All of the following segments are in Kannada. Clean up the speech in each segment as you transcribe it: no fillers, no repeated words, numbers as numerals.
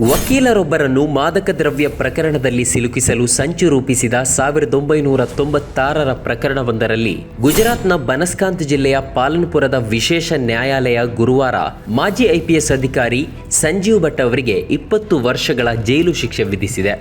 ವಕೀಲರೊಬ್ಬರನ್ನು ಮಾದಕ ದ್ರವ್ಯ ಪ್ರಕರಣದಲ್ಲಿ ಸಿಲುಕಿಸಲು ಸಂಚು ರೂಪಿಸಿದ 1996ರ ಪ್ರಕರಣವೊಂದರಲ್ಲಿ ಗುಜರಾತ್ನ ಬನಸ್ಕಾಂತ್ ಜಿಲ್ಲೆಯ ಪಾಲನ್ಪುರದ ವಿಶೇಷ ನ್ಯಾಯಾಲಯ ಗುರುವಾರ ಮಾಜಿ ಐಪಿಎಸ್ ಅಧಿಕಾರಿ ಸಂಜೀವ್ ಭಟ್ ಅವರಿಗೆ 20 ವರ್ಷಗಳ ಜೈಲು ಶಿಕ್ಷೆ ವಿಧಿಸಿದೆ.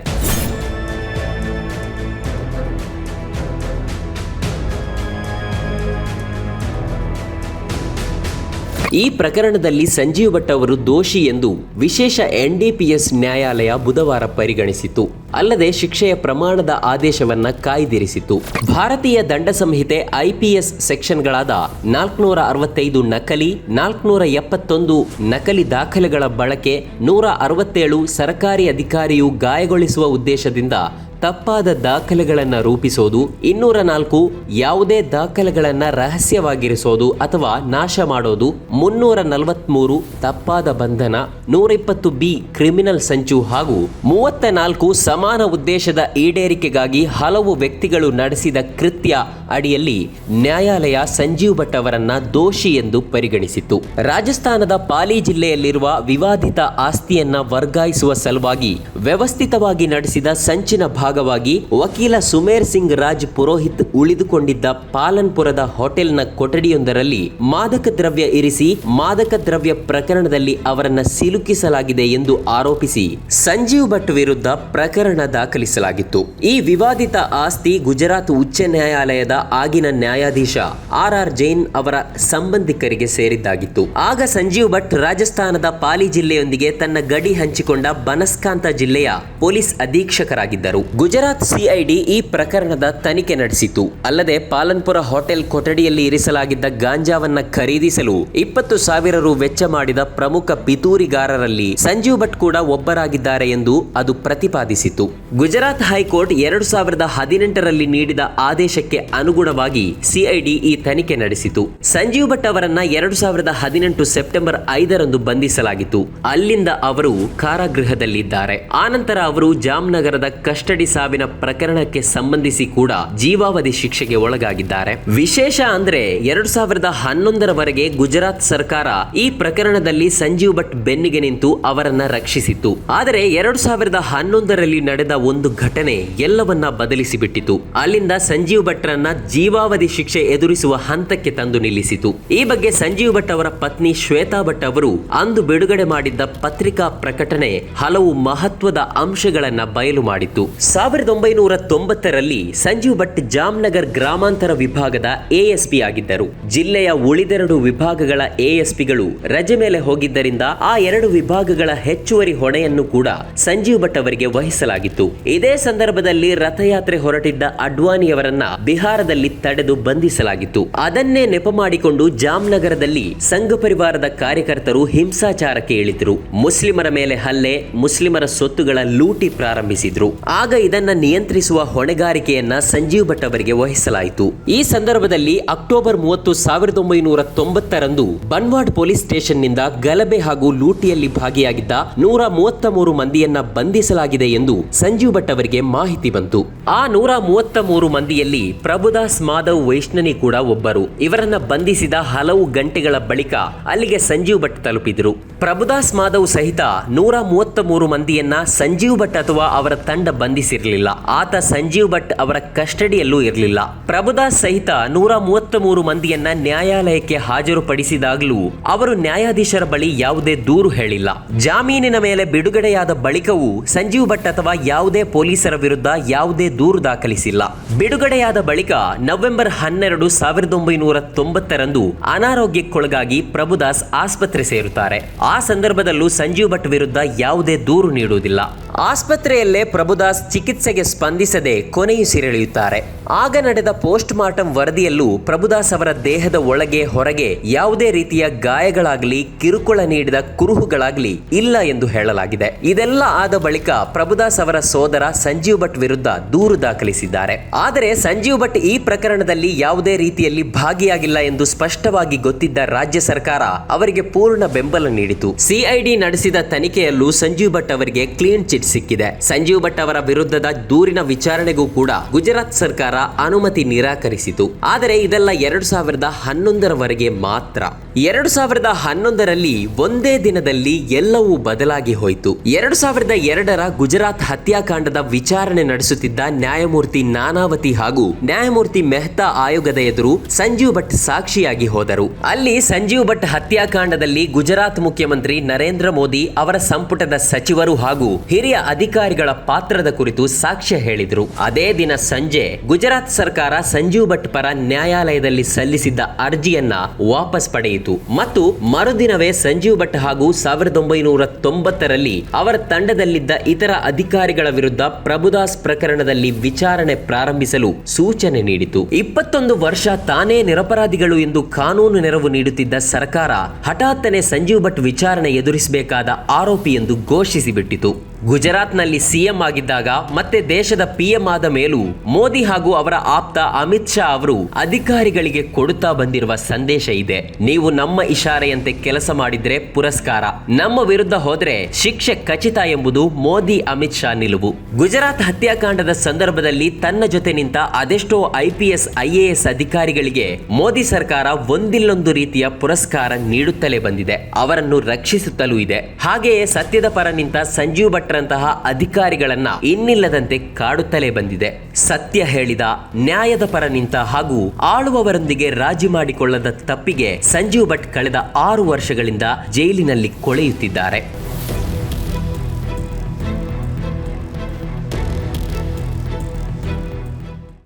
ಈ ಪ್ರಕರಣದಲ್ಲಿ ಸಂಜೀವ್ ಭಟ್ ಅವರು ದೋಷಿ ಎಂದು ವಿಶೇಷ ಎನ್ಡಿಪಿಎಸ್ ನ್ಯಾಯಾಲಯ ಬುಧವಾರ ಪರಿಗಣಿಸಿತು. ಅಲ್ಲದೆ ಶಿಕ್ಷೆಯ ಪ್ರಮಾಣದ ಆದೇಶವನ್ನ ಕಾಯ್ದಿರಿಸಿತು. ಭಾರತೀಯ ದಂಡ ಸಂಹಿತೆ ಐಪಿಎಸ್ ಸೆಕ್ಷನ್ಗಳಾದ 465 ನಕಲಿ, 471 ನಕಲಿ ದಾಖಲೆಗಳ ಬಳಕೆ, 167 ಸರ್ಕಾರಿ ಅಧಿಕಾರಿಯು ಗಾಯಗೊಳಿಸುವ ಉದ್ದೇಶದಿಂದ ತಪ್ಪಾದ ದಾಖಲೆಗಳನ್ನು ರೂಪಿಸೋದು, 204 ಯಾವುದೇ ದಾಖಲೆಗಳನ್ನು ರಹಸ್ಯವಾಗಿರಿಸೋದು ಅಥವಾ ನಾಶ ಮಾಡೋದು, 343 ತಪ್ಪಾದ ಬಂಧನ, 120B ಕ್ರಿಮಿನಲ್ ಸಂಚು ಹಾಗೂ 34 ಸಮಾನ ಉದ್ದೇಶದ ಈಡೇರಿಕೆಗಾಗಿ ಹಲವು ವ್ಯಕ್ತಿಗಳು ನಡೆಸಿದ ಕೃತ್ಯ ಅಡಿಯಲ್ಲಿ ನ್ಯಾಯಾಲಯ ಸಂಜೀವ್ ಭಟ್ ಅವರನ್ನ ದೋಷಿ ಎಂದು ಪರಿಗಣಿಸಿತು. ರಾಜಸ್ಥಾನದ ಪಾಲಿ ಜಿಲ್ಲೆಯಲ್ಲಿರುವ ವಿವಾದಿತ ಆಸ್ತಿಯನ್ನ ವರ್ಗಾಯಿಸುವ ಸಲುವಾಗಿ ವ್ಯವಸ್ಥಿತವಾಗಿ ನಡೆಸಿದ ಸಂಚಿನ ಭಾಗವಾಗಿ ವಕೀಲ ಸುಮೇರ್ ಸಿಂಗ್ ರಾಜ್ ಪುರೋಹಿತ್ ಉಳಿದುಕೊಂಡಿದ್ದ ಪಾಲನ್ಪುರದ ಹೋಟೆಲ್ನ ಕೊಠಡಿಯೊಂದರಲ್ಲಿ ಮಾದಕ ದ್ರವ್ಯ ಇರಿಸಿ ಮಾದಕ ದ್ರವ್ಯ ಪ್ರಕರಣದಲ್ಲಿ ಅವರನ್ನ ಸಿಲುಕಿಸಲಾಗಿದೆ ಎಂದು ಆರೋಪಿಸಿ ಸಂಜೀವ್ ಭಟ್ ವಿರುದ್ಧ ಪ್ರಕರಣ ದಾಖಲಿಸಲಾಗಿತ್ತು. ಈ ವಿವಾದಿತ ಆಸ್ತಿ ಗುಜರಾತ್ ಉಚ್ಚ ನ್ಯಾಯಾಲಯದ ಆಗಿನ ನ್ಯಾಯಾಧೀಶ ಆರ್ ಜೈನ್ ಅವರ ಸಂಬಂಧಿಕರಿಗೆ ಸೇರಿದ್ದಾಗಿತ್ತು. ಆಗ ಸಂಜೀವ್ ಭಟ್ ರಾಜಸ್ಥಾನದ ಪಾಲಿ ಜಿಲ್ಲೆಯೊಂದಿಗೆ ತನ್ನ ಗಡಿ ಹಂಚಿಕೊಂಡ ಬನಸ್ಕಾಂತ ಜಿಲ್ಲೆಯ ಪೊಲೀಸ್ ಅಧೀಕ್ಷಕರಾಗಿದ್ದರು. ಗುಜರಾತ್ ಸಿಐಡಿ ಈ ಪ್ರಕರಣದ ತನಿಖೆ ನಡೆಸಿತು. ಅಲ್ಲದೆ ಪಾಲನ್ಪುರ ಹೋಟೆಲ್ ಕೊಠಡಿಯಲ್ಲಿ ಇರಿಸಲಾಗಿದ್ದ ಗಾಂಜಾವನ್ನ ಖರೀದಿಸಲು 20,000 ರು ವೆಚ್ಚ ಮಾಡಿದ ಪ್ರಮುಖ ಪಿತೂರಿಗಾರರಲ್ಲಿ ಸಂಜೀವ್ ಭಟ್ ಕೂಡ ಒಬ್ಬರಾಗಿದ್ದಾರೆ ಎಂದು ಅದು ಪ್ರತಿಪಾದಿಸಿತು. ಗುಜರಾತ್ ಹೈಕೋರ್ಟ್ 2018ರಲ್ಲಿ ನೀಡಿದ ಆದೇಶಕ್ಕೆ ಅನುಗುಣವಾಗಿ ಸಿಐಡಿ ಈ ತನಿಖೆ ನಡೆಸಿತು. ಸಂಜೀವ್ ಭಟ್ ಅವರನ್ನ 2018 ಸೆಪ್ಟೆಂಬರ್ 5ರಂದು ಬಂಧಿಸಲಾಗಿತ್ತು. ಅಲ್ಲಿಂದ ಅವರು ಕಾರಾಗೃಹದಲ್ಲಿದ್ದಾರೆ. ಆನಂತರ ಅವರು ಜಾಮ್ನಗರದ ಕಸ್ಟಡಿ ಸಾವಿನ ಪ್ರಕರಣಕ್ಕೆ ಸಂಬಂಧಿಸಿ ಕೂಡ ಜೀವಾವಧಿ ಶಿಕ್ಷೆಗೆ ಒಳಗಾಗಿದ್ದಾರೆ. ವಿಶೇಷ ಅಂದ್ರೆ 2011ರವರೆಗೆ ಗುಜರಾತ್ ಸರ್ಕಾರ ಈ ಪ್ರಕರಣದಲ್ಲಿ ಸಂಜೀವ್ ಭಟ್ ಬೆನ್ನಿಗೆ ನಿಂತು ಅವರನ್ನ ರಕ್ಷಿಸಿತ್ತು. ಆದರೆ 2011ರಲ್ಲಿ ನಡೆದ ಒಂದು ಘಟನೆ ಎಲ್ಲವನ್ನ ಬದಲಿಸಿಬಿಟ್ಟಿತು. ಅಲ್ಲಿಂದ ಸಂಜೀವ್ ಭಟ್ರನ್ನ ಜೀವಾವಧಿ ಶಿಕ್ಷೆ ಎದುರಿಸುವ ಹಂತಕ್ಕೆ ತಂದು ನಿಲ್ಲಿಸಿತು. ಈ ಬಗ್ಗೆ ಸಂಜೀವ್ ಭಟ್ ಅವರ ಪತ್ನಿ ಶ್ವೇತಾ ಭಟ್ ಅವರು ಅಂದು ಬಿಡುಗಡೆ ಮಾಡಿದ್ದ ಪತ್ರಿಕಾ ಪ್ರಕಟಣೆ ಹಲವು ಮಹತ್ವದ ಅಂಶಗಳನ್ನ ಬಯಲು ಮಾಡಿತ್ತು. 1990ರಲ್ಲಿ ಸಂಜೀವ್ ಭಟ್ ಜಾಮ್ನಗರ್ ಗ್ರಾಮಾಂತರ ವಿಭಾಗದ ಎಎಸ್ಪಿ ಆಗಿದ್ದರು. ಜಿಲ್ಲೆಯ ಉಳಿದೆರಡು ವಿಭಾಗಗಳ ಎಎಸ್ಪಿಗಳು ರಜೆ ಮೇಲೆ ಹೋಗಿದ್ದರಿಂದ ಆ 2 ವಿಭಾಗಗಳ ಹೆಚ್ಚುವರಿ ಹೊಣೆಯನ್ನು ಕೂಡ ಸಂಜೀವ್ ಭಟ್ ಅವರಿಗೆ ವಹಿಸಲಾಗಿತ್ತು. ಇದೇ ಸಂದರ್ಭದಲ್ಲಿ ರಥಯಾತ್ರೆ ಹೊರಟಿದ್ದ ಅಡ್ವಾಣಿಯವರನ್ನ ಬಿಹಾರದಲ್ಲಿ ತಡೆದು ಬಂಧಿಸಲಾಗಿತ್ತು. ಅದನ್ನೇ ನೆಪ ಮಾಡಿಕೊಂಡು ಜಾಮ್ನಗರದಲ್ಲಿ ಸಂಘ ಪರಿವಾರದ ಕಾರ್ಯಕರ್ತರು ಹಿಂಸಾಚಾರಕ್ಕೆ ಇಳಿದ್ರು. ಮುಸ್ಲಿಮರ ಮೇಲೆ ಹಲ್ಲೆ, ಮುಸ್ಲಿಮರ ಸೊತ್ತುಗಳ ಲೂಟಿ ಪ್ರಾರಂಭಿಸಿದ್ರು. ಆಗ ಇದನ್ನ ನಿಯಂತ್ರಿಸುವ ಹೊಣೆಗಾರಿಕೆಯನ್ನ ಸಂಜೀವ್ ಭಟ್ ಅವರಿಗೆ ವಹಿಸಲಾಯಿತು. ಈ ಸಂದರ್ಭದಲ್ಲಿ ಅಕ್ಟೋಬರ್ 30, 1990ರಂದು ಬನ್ವಾಡ್ ಪೊಲೀಸ್ ಸ್ಟೇಷನ್ ನಿಂದ ಗಲಭೆ ಹಾಗೂ ಲೂಟಿಯಲ್ಲಿ ಭಾಗಿಯಾಗಿದ್ದ 133 ಮಂದಿಯನ್ನ ಬಂಧಿಸಲಾಗಿದೆ ಎಂದು ಸಂಜೀವ್ ಭಟ್ ಅವರಿಗೆ ಮಾಹಿತಿ ಬಂತು. ಆ 133 ಮಂದಿಯಲ್ಲಿ ಪ್ರಭುದಾಸ್ ಮಾಧವ್ ವೈಷ್ಣನಿ ಕೂಡ ಒಬ್ಬರು. ಇವರನ್ನ ಬಂಧಿಸಿದ ಹಲವು ಗಂಟೆಗಳ ಬಳಿಕ ಅಲ್ಲಿಗೆ ಸಂಜೀವ್ ಭಟ್ ತಲುಪಿದ್ರು. ಪ್ರಭುದಾಸ್ ಮಾಧವ್ ಸಹಿತ 133 ಮಂದಿಯನ್ನ ಸಂಜೀವ್ ಭಟ್ ಅಥವಾ ಅವರ ತಂಡ ಬಂಧಿಸಿರಲಿಲ್ಲ. ಆತ ಸಂಜೀವ್ ಭಟ್ ಅವರ ಕಸ್ಟಡಿಯಲ್ಲೂ ಇರಲಿಲ್ಲ. ಪ್ರಭುದಾಸ್ ಸಹಿತ 133 ಮಂದಿಯನ್ನ ನ್ಯಾಯಾಲಯಕ್ಕೆ ಹಾಜರುಪಡಿಸಿದಾಗಲೂ ಅವರು ನ್ಯಾಯಾಧೀಶರ ಬಳಿ ಯಾವುದೇ ದೂರು ಹೇಳಿಲ್ಲ. ಜಾಮೀನಿನ ಮೇಲೆ ಬಿಡುಗಡೆಯಾದ ಬಳಿಕವೂ ಸಂಜೀವ್ ಭಟ್ ಅಥವಾ ಯಾವುದೇ ಪೊಲೀಸರ ವಿರುದ್ಧ ಯಾವುದೇ ದೂರು ದಾಖಲಿಸಿಲ್ಲ. ಬಿಡುಗಡೆಯಾದ ಬಳಿಕ ನವೆಂಬರ್ 12, 1990ರಂದು ಅನಾರೋಗ್ಯಕ್ಕೊಳಗಾಗಿ ಪ್ರಭುದಾಸ್ ಆಸ್ಪತ್ರೆ ಸೇರುತ್ತಾರೆ. ಆ ಸಂದರ್ಭದಲ್ಲೂ ಸಂಜೀವ್ ಭಟ್ ವಿರುದ್ಧ ಯಾವುದೇ ದೂರು ನೀಡುವುದಿಲ್ಲ. ಆಸ್ಪತ್ರೆಯಲ್ಲೇ ಪ್ರಭುದಾಸ್ ಚಿಕಿತ್ಸೆಗೆ ಸ್ಪಂದಿಸದೆ ಕೊನೆಯುಸಿರೆಳೆಯುತ್ತಾರೆ. ಆಗ ನಡೆದ ಪೋಸ್ಟ್ ಮಾರ್ಟಂ ವರದಿಯಲ್ಲೂ ಪ್ರಭುದಾಸ್ ಅವರ ದೇಹದ ಒಳಗೆ ಹೊರಗೆ ಯಾವುದೇ ರೀತಿಯ ಗಾಯಗಳಾಗಲಿ ಕಿರುಕುಳ ನೀಡಿದ ಕುರುಹುಗಳಾಗಲಿ ಇಲ್ಲ ಎಂದು ಹೇಳಲಾಗಿದೆ. ಇದೆಲ್ಲ ಆದ ಬಳಿಕ ಪ್ರಭುದಾಸ್ ಅವರ ಸೋದರ ಸಂಜೀವ್ ಭಟ್ ವಿರುದ್ಧ ದೂರು ದಾಖಲಿಸಿದ್ದಾರೆ. ಆದರೆ ಸಂಜೀವ್ ಭಟ್ ಈ ಪ್ರಕರಣದಲ್ಲಿ ಯಾವುದೇ ರೀತಿಯಲ್ಲಿ ಭಾಗಿಯಾಗಿಲ್ಲ ಎಂದು ಸ್ಪಷ್ಟವಾಗಿ ಗೊತ್ತಿದ್ದ ರಾಜ್ಯ ಸರ್ಕಾರ ಅವರಿಗೆ ಪೂರ್ಣ ಬೆಂಬಲ ನೀಡಿತು. ಸಿಐಡಿ ನಡೆಸಿದ ತನಿಖೆಯಲ್ಲೂ ಸಂಜೀವ್ ಭಟ್ ಅವರಿಗೆ ಕ್ಲೀನ್ ಚಿಟ್ ಸಿಕ್ಕಿದೆ. ಸಂಜೀವ್ ಭಟ್ ಅವರ ವಿರುದ್ಧ ವಿರುದ್ಧದ ದೂರಿನ ವಿಚಾರಣೆಗೂ ಕೂಡ ಗುಜರಾತ್ ಸರ್ಕಾರ ಅನುಮತಿ ನಿರಾಕರಿಸಿತು. ಆದರೆ ಇದೆಲ್ಲ 2011ರವರೆಗೆ ಮಾತ್ರ. 2011ರಲ್ಲಿ ಒಂದೇ ದಿನದಲ್ಲಿ ಎಲ್ಲವೂ ಬದಲಾಗಿ ಹೋಯಿತು. 2002ರ ಗುಜರಾತ್ ಹತ್ಯಾಕಾಂಡದ ವಿಚಾರಣೆ ನಡೆಸುತ್ತಿದ್ದ ನ್ಯಾಯಮೂರ್ತಿ ನಾನಾವತಿ ಹಾಗೂ ನ್ಯಾಯಮೂರ್ತಿ ಮೆಹ್ತಾ ಆಯೋಗದ ಎದುರು ಸಂಜೀವ್ ಭಟ್ ಸಾಕ್ಷಿಯಾಗಿ ಹೋದರು. ಅಲ್ಲಿ ಸಂಜೀವ್ ಭಟ್ ಹತ್ಯಾಕಾಂಡದಲ್ಲಿ ಗುಜರಾತ್ ಮುಖ್ಯಮಂತ್ರಿ ನರೇಂದ್ರ ಮೋದಿ ಅವರ ಸಂಪುಟದ ಸಚಿವರು ಹಾಗೂ ಹಿರಿಯ ಅಧಿಕಾರಿಗಳ ಪಾತ್ರದ ಕುರಿತು ಸಾಕ್ಷ್ಯ ಹೇಳಿದರು. ಅದೇ ದಿನ ಸಂಜೆ ಗುಜರಾತ್ ಸರ್ಕಾರ ಸಂಜೀವ್ ಭಟ್ ಪರ ನ್ಯಾಯಾಲಯದಲ್ಲಿ ಸಲ್ಲಿಸಿದ್ದ ಅರ್ಜಿಯನ್ನ ವಾಪಸ್ ಪಡೆಯಿತು ಮತ್ತು ಮರುದಿನವೇ ಸಂಜೀವ್ ಭಟ್ ಹಾಗೂ 1990ರಲ್ಲಿ ಅವರ ತಂಡದಲ್ಲಿದ್ದ ಇತರ ಅಧಿಕಾರಿಗಳ ವಿರುದ್ಧ ಪ್ರಭುದಾಸ್ ಪ್ರಕರಣದಲ್ಲಿ ವಿಚಾರಣೆ ಪ್ರಾರಂಭಿಸಲು ಸೂಚನೆ ನೀಡಿತು. 21 ವರ್ಷ ತಾನೇ ನಿರಪರಾಧಿಗಳು ಎಂದು ಕಾನೂನು ನೆರವು ನೀಡುತ್ತಿದ್ದ ಸರ್ಕಾರ ಹಠಾತ್ತನೆ ಸಂಜೀವ್ ಭಟ್ ವಿಚಾರಣೆ ಎದುರಿಸಬೇಕಾದ ಆರೋಪಿ ಎಂದು ಘೋಷಿಸಿಬಿಟ್ಟಿತು. ಗುಜರಾತ್ನಲ್ಲಿ ಸಿಎಂ ಆಗಿದ್ದಾಗ ಮತ್ತೆ ದೇಶದ ಪಿಎಂ ಆದ ಮೇಲೂ ಮೋದಿ ಹಾಗೂ ಅವರ ಆಪ್ತ ಅಮಿತ್ ಶಾ ಅವರು ಅಧಿಕಾರಿಗಳಿಗೆ ಕೊಡುತ್ತಾ ಬಂದಿರುವ ಸಂದೇಶ ಇದೆ: ನೀವು ನಮ್ಮ ಇಶಾರೆಯಂತೆ ಕೆಲಸ ಮಾಡಿದ್ರೆ ಪುರಸ್ಕಾರ, ನಮ್ಮ ವಿರುದ್ಧ ಹೋದ್ರೆ ಶಿಕ್ಷೆ ಖಚಿತ ಎಂಬುದು ಮೋದಿ ಅಮಿತ್ ಶಾ ನಿಲುವು. ಗುಜರಾತ್ ಹತ್ಯಾಕಾಂಡದ ಸಂದರ್ಭದಲ್ಲಿ ತನ್ನ ಜೊತೆ ನಿಂತ ಅದೆಷ್ಟೋ IPS IAS ಅಧಿಕಾರಿಗಳಿಗೆ ಮೋದಿ ಸರ್ಕಾರ ಒಂದಿಲ್ಲೊಂದು ರೀತಿಯ ಪುರಸ್ಕಾರ ನೀಡುತ್ತಲೇ ಬಂದಿದೆ, ಅವರನ್ನು ರಕ್ಷಿಸುತ್ತಲೂ ಇದೆ. ಹಾಗೆಯೇ ಸತ್ಯದ ಪರ ನಿಂತ ಸಂಜೀವ್ ಭಟ್ ರಂತಹ ಅಧಿಕಾರಿಗಳನ್ನ ಇನ್ನಿಲ್ಲದಂತೆ ಕಾಡುತ್ತಲೇ ಬಂದಿದೆ. ಸತ್ಯ ಹೇಳಿದ, ನ್ಯಾಯದ ಪರ ನಿಂತ ಹಾಗೂ ಆಳುವವರೊಂದಿಗೆ ರಾಜಿ ಮಾಡಿಕೊಳ್ಳದ ತಪ್ಪಿಗೆ ಸಂಜೀವ್ ಭಟ್ ಕಳೆದ 6 ವರ್ಷಗಳಿಂದ ಜೈಲಿನಲ್ಲಿ ಕೊಳೆಯುತ್ತಿದ್ದಾರೆ.